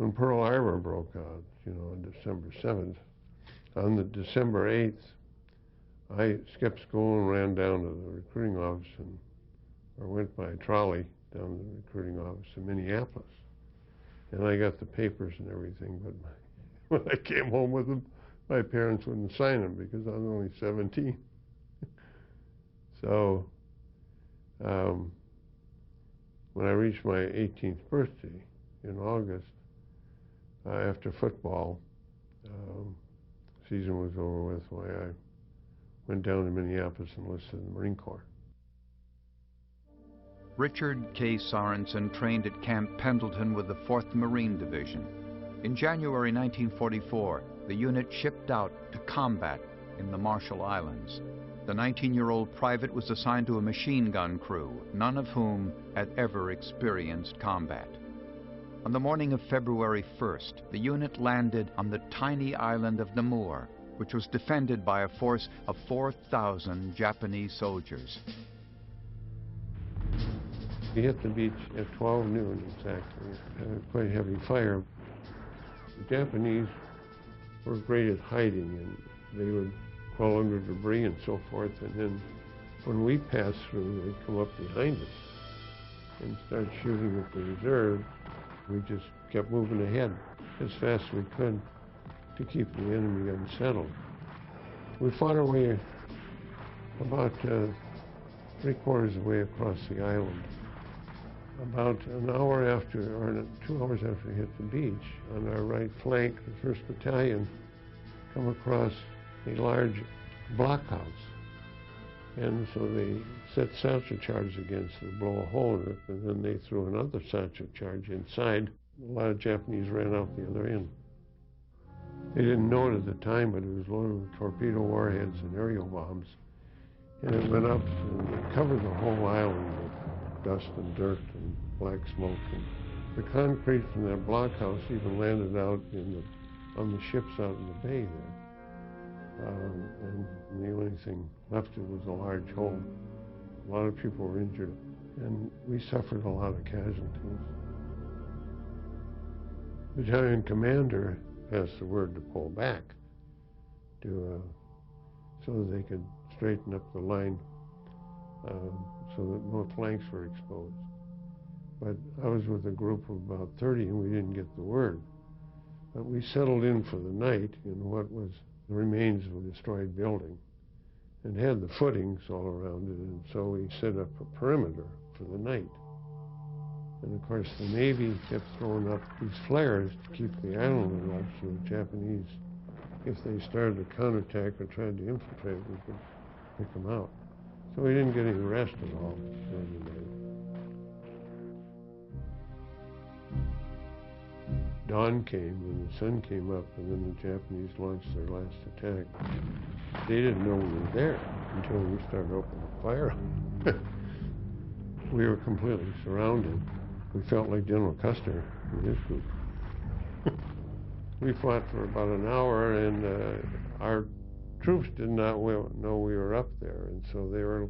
when Pearl Harbor broke out, you know, on December 7th, on the December 8th, I skipped school and ran down to the recruiting office or went by trolley down to the recruiting office in Minneapolis. And I got the papers and everything, but when I came home with them, my parents wouldn't sign them because I was only 17. So when I reached my 18th birthday in August, after football season was over with, why I went down to Minneapolis and enlisted in the Marine Corps. Richard K. Sorenson trained at Camp Pendleton with the 4th Marine Division. In January 1944, the unit shipped out to combat in the Marshall Islands. The 19-year-old private was assigned to a machine gun crew, none of whom had ever experienced combat. On the morning of February 1st, the unit landed on the tiny island of Namur, which was defended by a force of 4,000 Japanese soldiers. We hit the beach at 12 noon exactly. Quite heavy fire. The Japanese were great at hiding, and they would crawl under debris and so forth, and then when we passed through, they'd come up behind us and start shooting at the reserve. We just kept moving ahead as fast as we could to keep the enemy unsettled. We fought our way about 3/4 of the way across the island. About an hour after, or 2 hours after we hit the beach, on our right flank, the 1st Battalion come across a large blockhouse. And so they set satchel charges against it, blow a hole in it, and then they threw another satchel charge inside. A lot of Japanese ran out the other end. They didn't know it at the time, but it was loaded with torpedo warheads and aerial bombs. And it went up and it covered the whole island with dust and dirt and black smoke. And the concrete from that blockhouse even landed out on the ships out in the bay there. And the only thing left was a large hole. A lot of people were injured, and we suffered a lot of casualties. The battalion commander passed the word to pull back so that they could straighten up the line so that no flanks were exposed. But I was with a group of about 30 and we didn't get the word. But we settled in for the night in what was the remains of a destroyed building and had the footings all around it, and so we set up a perimeter for the night. And of course the Navy kept throwing up these flares to keep the island alive so the Japanese, if they started a counterattack or tried to infiltrate, we could pick them out. So we didn't get any rest at all during the night. Dawn came and the sun came up, and then the Japanese launched their last attack. They didn't know we were there until we started opening fire. We were completely surrounded. We felt like General Custer and his group. We fought for about an hour, and our troops did not know we were up there, and so they were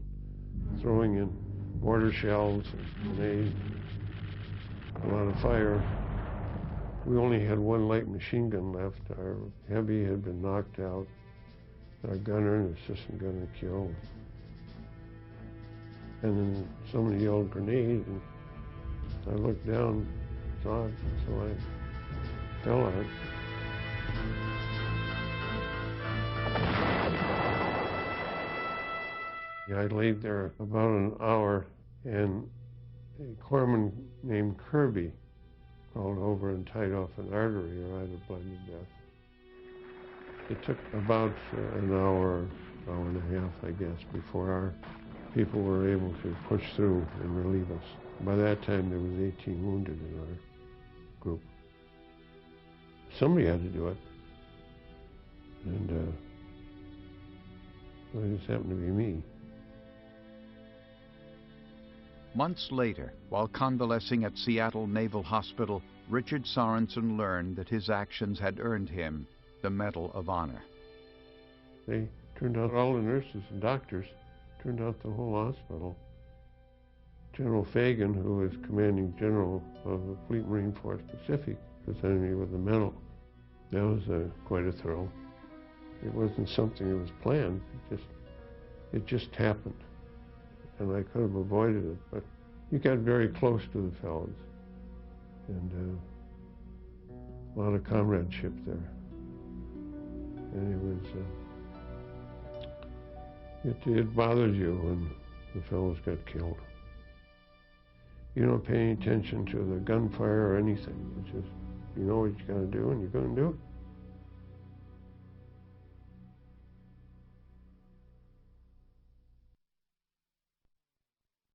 throwing in mortar shells and grenades, a lot of fire. We only had one light machine gun left. Our heavy had been knocked out. Our gunner and assistant gunner killed. And then somebody yelled grenade, and I looked down, saw it, so I fell out. I laid there about an hour, and a corpsman named Kirby crawled over and tied off an artery, or I'd have bled to death. It took about an hour and a half, I guess, before our people were able to push through and relieve us. By that time, there was 18 wounded in our group. Somebody had to do it, and it just happened to be me. Months later, while convalescing at Seattle Naval Hospital, Richard Sorenson learned that his actions had earned him the Medal of Honor. They turned out all the nurses and doctors, turned out the whole hospital. General Fagan, who was commanding general of the Fleet Marine Force Pacific, presented me with a medal. That was quite a thrill. It wasn't something that was planned. It just happened, and I could have avoided it. But you got very close to the fellows, and a lot of comradeship there. And it bothers you when the fellows got killed. You don't pay any attention to the gunfire or anything. It's just, you know what you got to do, and you're going to do it.